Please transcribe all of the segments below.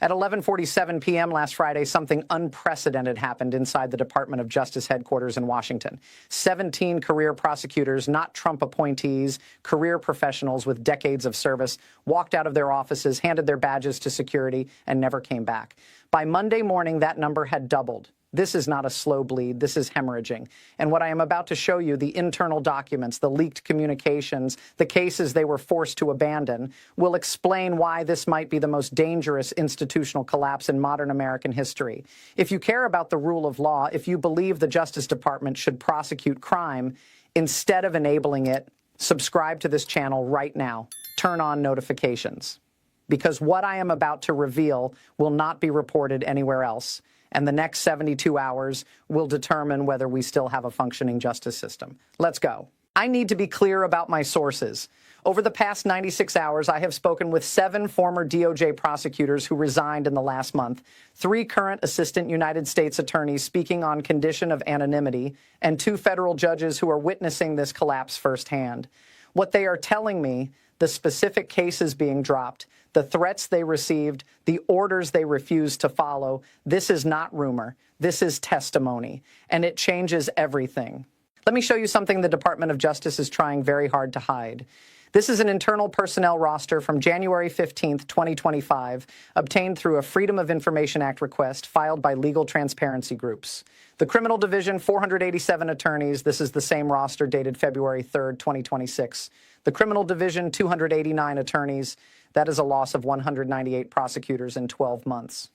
At 11:47 p.m. last Friday, something unprecedented happened inside the Department of Justice headquarters in Washington. 17 career prosecutors, not Trump appointees, career professionals with decades of service, walked out of their offices, handed their badges to security, and never came back. By Monday morning, that number had doubled. This is not a slow bleed. This is hemorrhaging. And what I am about to show you, the internal documents, the leaked communications, the cases they were forced to abandon, will explain why this might be the most dangerous institutional collapse in modern American history. If you care about the rule of law, if you believe the Justice Department should prosecute crime instead of enabling it, subscribe to this channel right now. Turn on notifications. Because what I am about to reveal will not be reported anywhere else. And the next 72 hours will determine whether we still have a functioning justice system. Let's go. I need to be clear about my sources. Over the past 96 hours, I have spoken with 7 former DOJ prosecutors who resigned in the last month, 3 current assistant United States attorneys speaking on condition of anonymity, and 2 federal judges who are witnessing this collapse firsthand. What they are telling me, the specific cases being dropped, the threats they received, the orders they refused to follow, this is not rumor. This is testimony, and it changes everything. Let me show you something the Department of Justice is trying very hard to hide. This is an internal personnel roster from January 15th, 2025, obtained through a Freedom of Information Act request filed by legal transparency groups. The Criminal Division, 487 attorneys. This is the same roster dated February 3rd, 2026. The Criminal Division, 289 attorneys. That is a loss of 198 prosecutors in 12 months.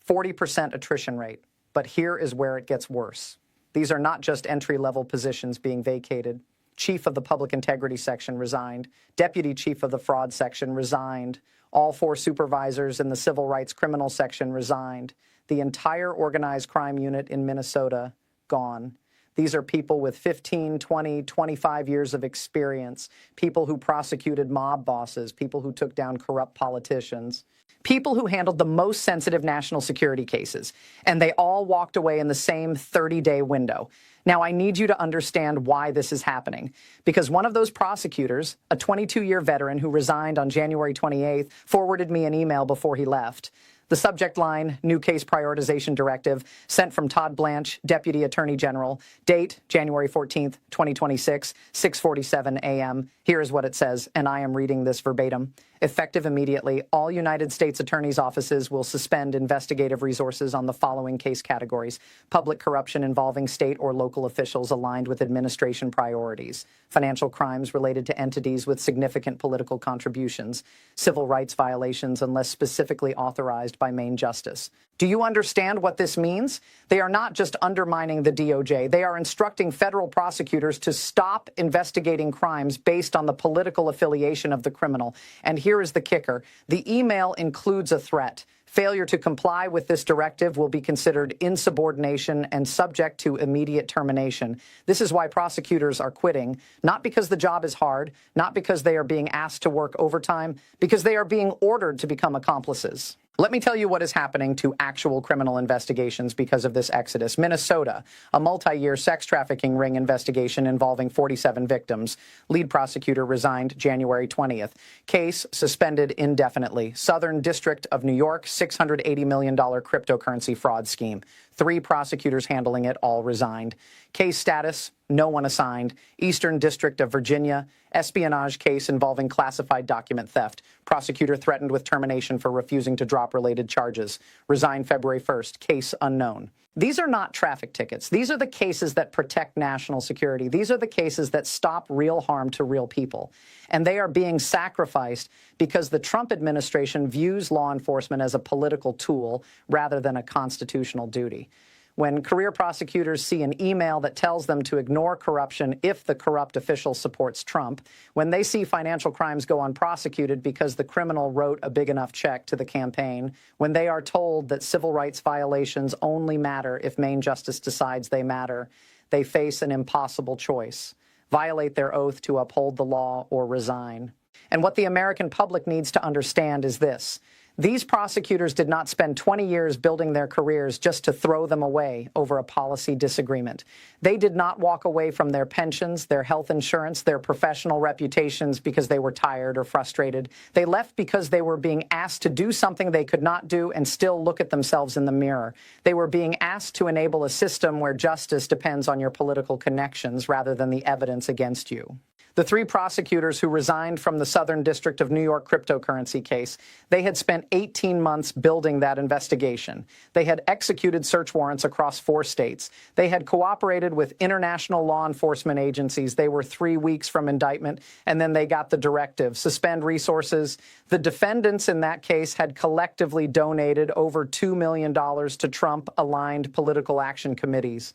40% attrition rate. But here is where it gets worse. These are not just entry-level positions being vacated. Chief of the Public Integrity Section resigned. Deputy Chief of the Fraud Section resigned. All 4 supervisors in the Civil Rights Criminal Section resigned. The entire organized crime unit in Minnesota, gone. These are people with 15, 20, 25 years of experience, people who prosecuted mob bosses, people who took down corrupt politicians, people who handled the most sensitive national security cases, and they all walked away in the same 30-day window. Now, I need you to understand why this is happening, because one of those prosecutors, a 22-year veteran who resigned on January 28th, forwarded me an email before he left. The subject line, New Case Prioritization Directive, sent from Todd Blanche, Deputy Attorney General. Date, January 14th, 2026, 6:47 a.m. Here is what it says, and I am reading this verbatim. Effective immediately, all United States attorneys' offices will suspend investigative resources on the following case categories: public corruption involving state or local officials aligned with administration priorities, financial crimes related to entities with significant political contributions, civil rights violations unless specifically authorized by Main Justice. Do you understand what this means? They are not just undermining the DOJ. They are instructing federal prosecutors to stop investigating crimes based on the political affiliation of the criminal. And here is the kicker. The email includes a threat. Failure to comply with this directive will be considered insubordination and subject to immediate termination. This is why prosecutors are quitting, not because the job is hard, not because they are being asked to work overtime, because they are being ordered to become accomplices. Let me tell you what is happening to actual criminal investigations because of this exodus. Minnesota, a multi-year sex trafficking ring investigation involving 47 victims. Lead prosecutor resigned January 20th. Case suspended indefinitely. Southern District of New York, $680 million cryptocurrency fraud scheme. 3 prosecutors handling it all resigned. Case status, no one assigned. Eastern District of Virginia, espionage case involving classified document theft. Prosecutor threatened with termination for refusing to drop related charges. Resigned February 1st. Case unknown. These are not traffic tickets. These are the cases that protect national security. These are the cases that stop real harm to real people. And they are being sacrificed because the Trump administration views law enforcement as a political tool rather than a constitutional duty. When career prosecutors see an email that tells them to ignore corruption if the corrupt official supports Trump, when they see financial crimes go unprosecuted because the criminal wrote a big enough check to the campaign, when they are told that civil rights violations only matter if Main Justice decides they matter, they face an impossible choice: violate their oath to uphold the law or resign. And what the American public needs to understand is this: These prosecutors did not spend 20 years building their careers just to throw them away over a policy disagreement. They did not walk away from their pensions, their health insurance, their professional reputations because they were tired or frustrated. They left because they were being asked to do something they could not do and still look at themselves in the mirror. They were being asked to enable a system where justice depends on your political connections rather than the evidence against you. The three prosecutors who resigned from the Southern District of New York cryptocurrency case, they had spent 18 months building that investigation. They had executed search warrants across 4 states. They had cooperated with international law enforcement agencies. They were 3 weeks from indictment, and then they got the directive, suspend resources. The defendants in that case had collectively donated over $2 million to Trump-aligned political action committees.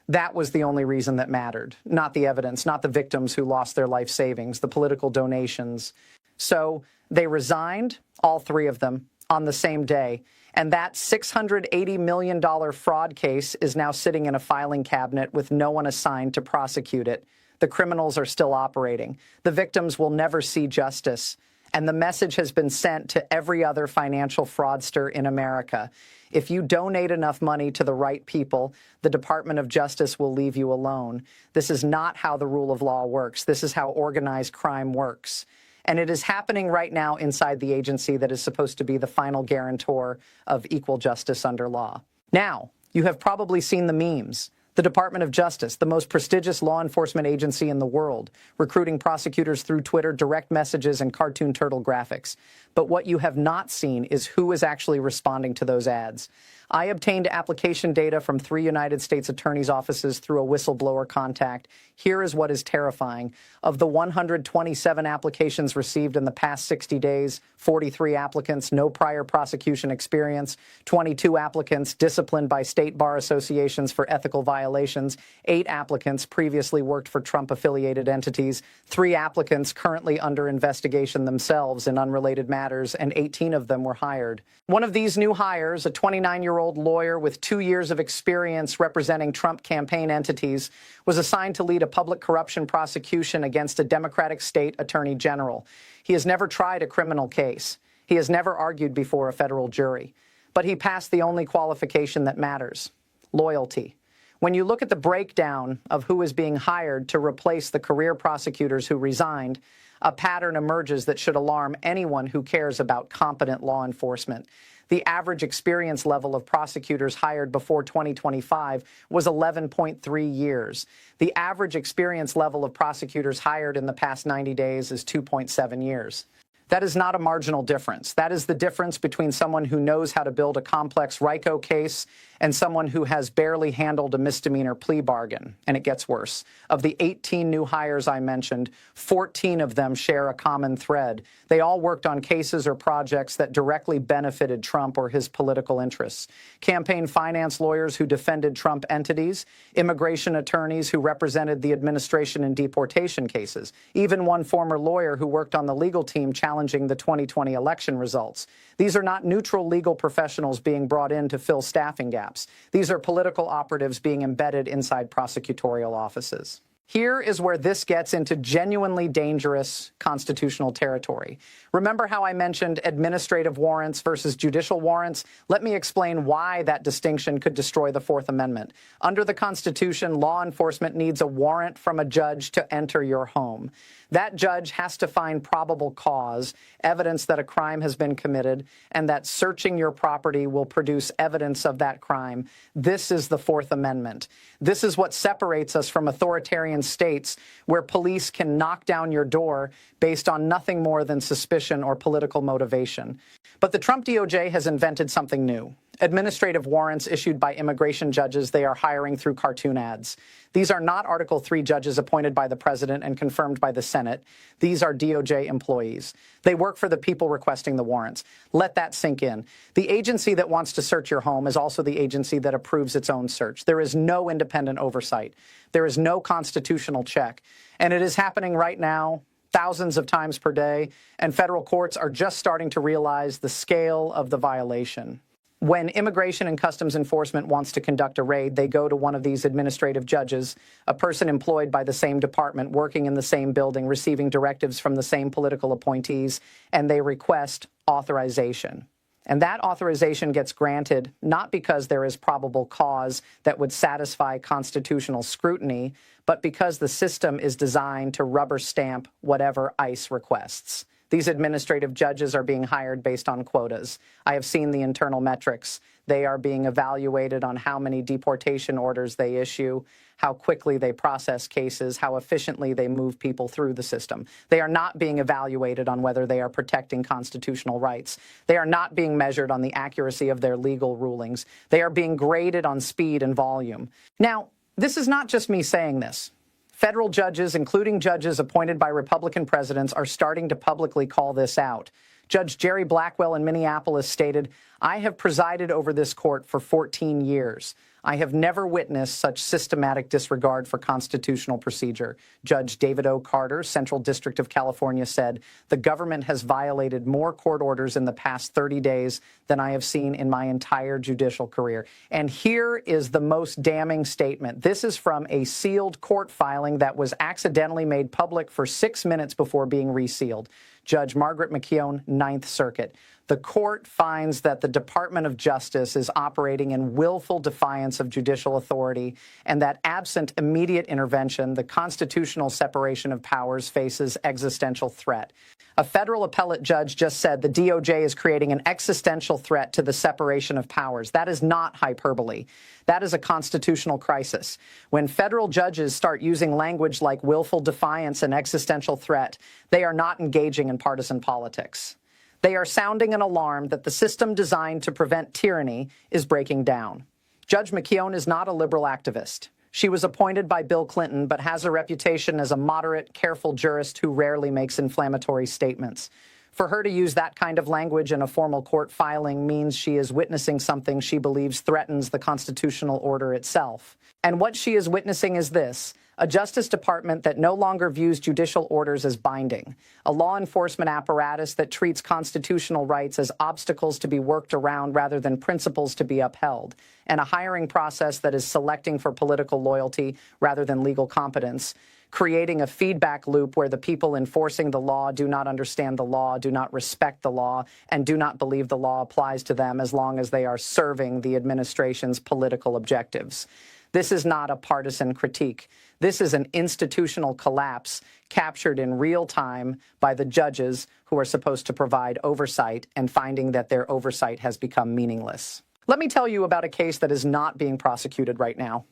That was the only reason that mattered, not the evidence, not the victims who lost their life savings, the political donations. So they resigned, all 3 of them, on the same day. And that $680 million fraud case is now sitting in a filing cabinet with no one assigned to prosecute it. The criminals are still operating. The victims will never see justice. And the message has been sent to every other financial fraudster in America. If you donate enough money to the right people, the Department of Justice will leave you alone. This is not how the rule of law works. This is how organized crime works. And it is happening right now inside the agency that is supposed to be the final guarantor of equal justice under law. Now, you have probably seen the memes. The Department of Justice, the most prestigious law enforcement agency in the world, recruiting prosecutors through Twitter, direct messages, and cartoon turtle graphics. But what you have not seen is who is actually responding to those ads. I obtained application data from 3 United States attorneys' offices through a whistleblower contact. Here is what is terrifying. Of the 127 applications received in the past 60 days, 43 applicants, no prior prosecution experience, 22 applicants disciplined by state bar associations for ethical violations, 8 applicants previously worked for Trump-affiliated entities, 3 applicants currently under investigation themselves in unrelated matters, and 18 of them were hired. One of these new hires, a 29-year-old lawyer with 2 years of experience representing Trump campaign entities, was assigned to lead a public corruption prosecution against a Democratic state attorney general. He has never tried a criminal case. He has never argued before a federal jury. But he passed the only qualification that matters: loyalty. When you look at the breakdown of who is being hired to replace the career prosecutors who resigned, a pattern emerges that should alarm anyone who cares about competent law enforcement. The average experience level of prosecutors hired before 2025 was 11.3 years. The average experience level of prosecutors hired in the past 90 days is 2.7 years. That is not a marginal difference. That is the difference between someone who knows how to build a complex RICO case and someone who has barely handled a misdemeanor plea bargain. And it gets worse. Of the 18 new hires I mentioned, 14 of them share a common thread. They all worked on cases or projects that directly benefited Trump or his political interests. Campaign finance lawyers who defended Trump entities, immigration attorneys who represented the administration in deportation cases, even one former lawyer who worked on the legal team challenging the 2020 election results. These are not neutral legal professionals being brought in to fill staffing gaps. These are political operatives being embedded inside prosecutorial offices. Here is where this gets into genuinely dangerous constitutional territory. Remember how I mentioned administrative warrants versus judicial warrants? Let me explain why that distinction could destroy the Fourth Amendment. Under the Constitution, law enforcement needs a warrant from a judge to enter your home. That judge has to find probable cause, evidence that a crime has been committed, and that searching your property will produce evidence of that crime. This is the Fourth Amendment. This is what separates us from authoritarian states where police can knock down your door based on nothing more than suspicion or political motivation. But the Trump DOJ has invented something new. Administrative warrants issued by immigration judges they are hiring through cartoon ads. These are not Article 3 judges appointed by the president and confirmed by the Senate. These are DOJ employees. They work for the people requesting the warrants. Let that sink in. The agency that wants to search your home is also the agency that approves its own search. There is no independent oversight. There is no constitutional check. And it is happening right now, thousands of times per day, and federal courts are just starting to realize the scale of the violation. When Immigration and Customs Enforcement wants to conduct a raid, they go to one of these administrative judges, a person employed by the same department, working in the same building, receiving directives from the same political appointees, and they request authorization. And that authorization gets granted not because there is probable cause that would satisfy constitutional scrutiny, but because the system is designed to rubber stamp whatever ICE requests. These administrative judges are being hired based on quotas. I have seen the internal metrics. They are being evaluated on how many deportation orders they issue, how quickly they process cases, how efficiently they move people through the system. They are not being evaluated on whether they are protecting constitutional rights. They are not being measured on the accuracy of their legal rulings. They are being graded on speed and volume. Now, this is not just me saying this. Federal judges, including judges appointed by Republican presidents, are starting to publicly call this out. Judge Jerry Blackwell in Minneapolis stated, "I have presided over this court for 14 years. I have never witnessed such systematic disregard for constitutional procedure." Judge David O. Carter, Central District of California, said, "The government has violated more court orders in the past 30 days than I have seen in my entire judicial career." And here is the most damning statement. This is from a sealed court filing that was accidentally made public for 6 minutes before being resealed. Judge Margaret McKeown, Ninth Circuit. The court finds that the Department of Justice is operating in willful defiance of judicial authority and that absent immediate intervention, the constitutional separation of powers faces existential threat. A federal appellate judge just said the DOJ is creating an existential threat to the separation of powers. That is not hyperbole. That is a constitutional crisis. When federal judges start using language like willful defiance and existential threat, they are not engaging in partisan politics. They are sounding an alarm that the system designed to prevent tyranny is breaking down. Judge McKeown is not a liberal activist. She was appointed by Bill Clinton, but has a reputation as a moderate, careful jurist who rarely makes inflammatory statements. For her to use that kind of language in a formal court filing means she is witnessing something she believes threatens the constitutional order itself. And what she is witnessing is this: a Justice Department that no longer views judicial orders as binding, a law enforcement apparatus that treats constitutional rights as obstacles to be worked around rather than principles to be upheld, and a hiring process that is selecting for political loyalty rather than legal competence, creating a feedback loop where the people enforcing the law do not understand the law, do not respect the law, and do not believe the law applies to them as long as they are serving the administration's political objectives. This is not a partisan critique. This is an institutional collapse captured in real time by the judges who are supposed to provide oversight and finding that their oversight has become meaningless. Let me tell you about a case that is not being prosecuted right now.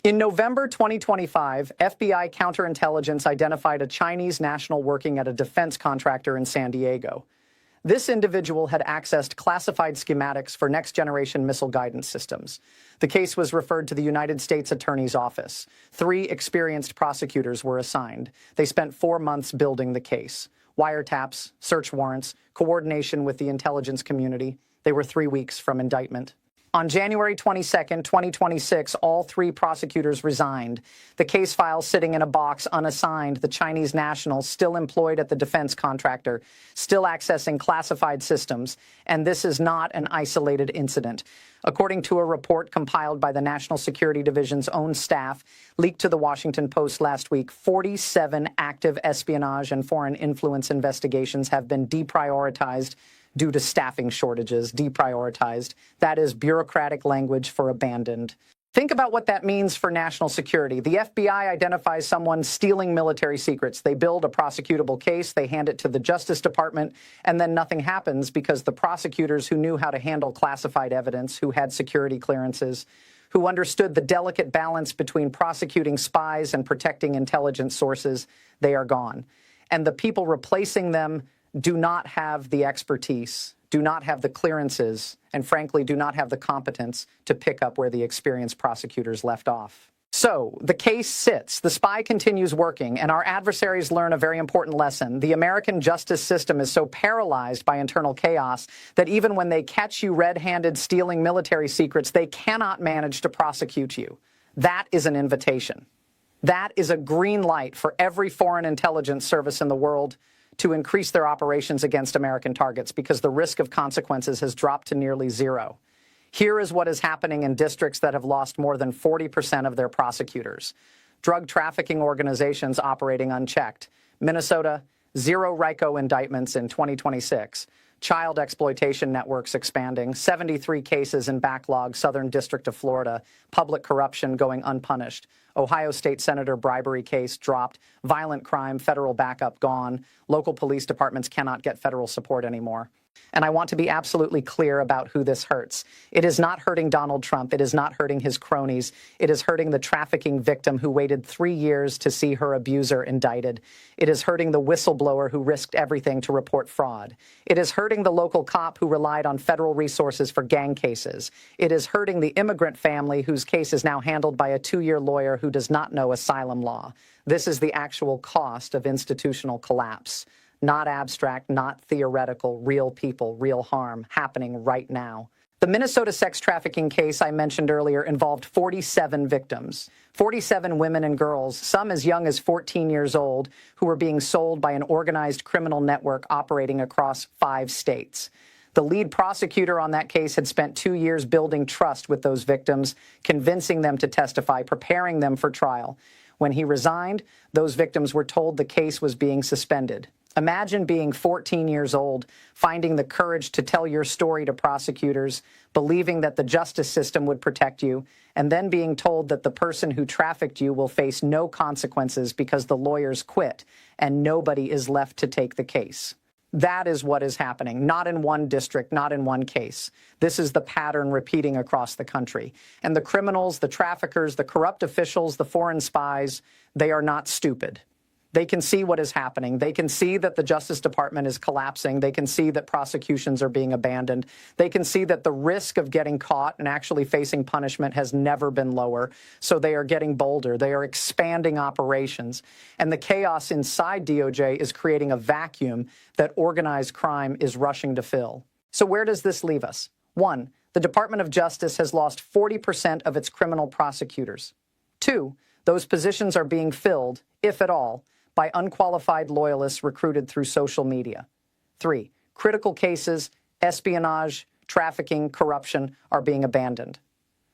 In November 2025, FBI counterintelligence identified a Chinese national working at a defense contractor in San Diego. This individual had accessed classified schematics for next-generation missile guidance systems. The case was referred to the United States Attorney's Office. 3 experienced prosecutors were assigned. They spent 4 months building the case. Wiretaps, search warrants, coordination with the intelligence community. They were 3 weeks from indictment. On January 22, 2026, all 3 prosecutors resigned. The case file sitting in a box unassigned, the Chinese nationals still employed at the defense contractor, still accessing classified systems. And this is not an isolated incident. According to a report compiled by the National Security Division's own staff, leaked to the Washington Post last week, 47 active espionage and foreign influence investigations have been deprioritized due to staffing shortages. Deprioritized. That is bureaucratic language for abandoned. Think about what that means for national security. The FBI identifies someone stealing military secrets. They build a prosecutable case, they hand it to the Justice Department, and then nothing happens because the prosecutors who knew how to handle classified evidence, who had security clearances, who understood the delicate balance between prosecuting spies and protecting intelligence sources, they are gone. And the people replacing them do not have the expertise, do not have the clearances, and frankly, do not have the competence to pick up where the experienced prosecutors left off. So the case sits, the spy continues working, and our adversaries learn a very important lesson. The American justice system is so paralyzed by internal chaos that even when they catch you red-handed stealing military secrets, they cannot manage to prosecute you. That is an invitation. That is a green light for every foreign intelligence service in the world to increase their operations against American targets because the risk of consequences has dropped to nearly zero. Here is what is happening in districts that have lost more than 40% of their prosecutors. Drug trafficking organizations operating unchecked. Minnesota, 0 RICO indictments in 2026. Child exploitation networks expanding, 73 cases in backlog, Southern District of Florida, public corruption going unpunished. Ohio State Senator bribery case dropped, violent crime, federal backup gone, local police departments cannot get federal support anymore. And I want to be absolutely clear about who this hurts. It is not hurting Donald Trump. It is not hurting his cronies. It is hurting the trafficking victim who waited 3 years to see her abuser indicted. It is hurting the whistleblower who risked everything to report fraud. It is hurting the local cop who relied on federal resources for gang cases. It is hurting the immigrant family whose case is now handled by a 2-year lawyer who does not know asylum law. This is the actual cost of institutional collapse. Not abstract, not theoretical, real people, real harm happening right now. The Minnesota sex trafficking case I mentioned earlier involved 47 victims, 47 women and girls, some as young as 14 years old, who were being sold by an organized criminal network operating across 5 states. The lead prosecutor on that case had spent 2 years building trust with those victims, convincing them to testify, preparing them for trial. When he resigned, those victims were told the case was being suspended. Imagine being 14 years old, finding the courage to tell your story to prosecutors, believing that the justice system would protect you, and then being told that the person who trafficked you will face no consequences because the lawyers quit and nobody is left to take the case. That is what is happening, not in one district, not in one case. This is the pattern repeating across the country. And the criminals, the traffickers, the corrupt officials, the foreign spies, they are not stupid. They can see what is happening. They can see that the Justice Department is collapsing. They can see that prosecutions are being abandoned. They can see that the risk of getting caught and actually facing punishment has never been lower. So they are getting bolder. They are expanding operations. And the chaos inside DOJ is creating a vacuum that organized crime is rushing to fill. So where does this leave us? 1, the Department of Justice has lost 40% of its criminal prosecutors. 2, those positions are being filled, if at all, by unqualified loyalists recruited through social media. 3, critical cases, espionage, trafficking, corruption are being abandoned.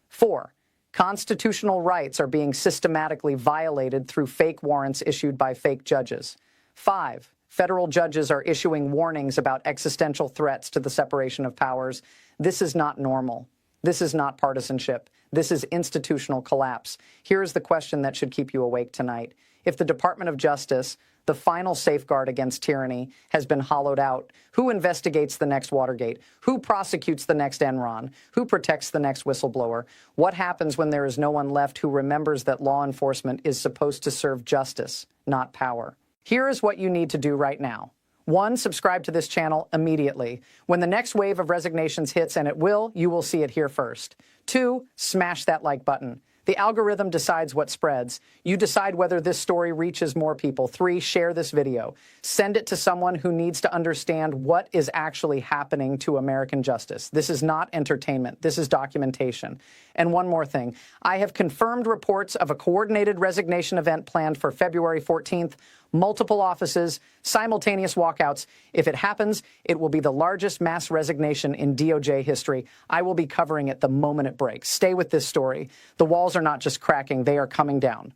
4, constitutional rights are being systematically violated through fake warrants issued by fake judges. 5, federal judges are issuing warnings about existential threats to the separation of powers. This is not normal. This is not partisanship. This is institutional collapse. Here is the question that should keep you awake tonight. If the Department of Justice, the final safeguard against tyranny, has been hollowed out, who investigates the next Watergate? Who prosecutes the next Enron? Who protects the next whistleblower? What happens when there is no one left who remembers that law enforcement is supposed to serve justice, not power? Here is what you need to do right now. 1, subscribe to this channel immediately. When the next wave of resignations hits, and it will, you will see it here first. 2, smash that like button. The algorithm decides what spreads. You decide whether this story reaches more people. 3, share this video. Send it to someone who needs to understand what is actually happening to American justice. This is not entertainment. This is documentation. And one more thing. I have confirmed reports of a coordinated resignation event planned for February 14th. Multiple offices, simultaneous walkouts. If it happens, it will be the largest mass resignation in DOJ history. I will be covering it the moment it breaks. Stay with this story. The walls are not just cracking, they are coming down.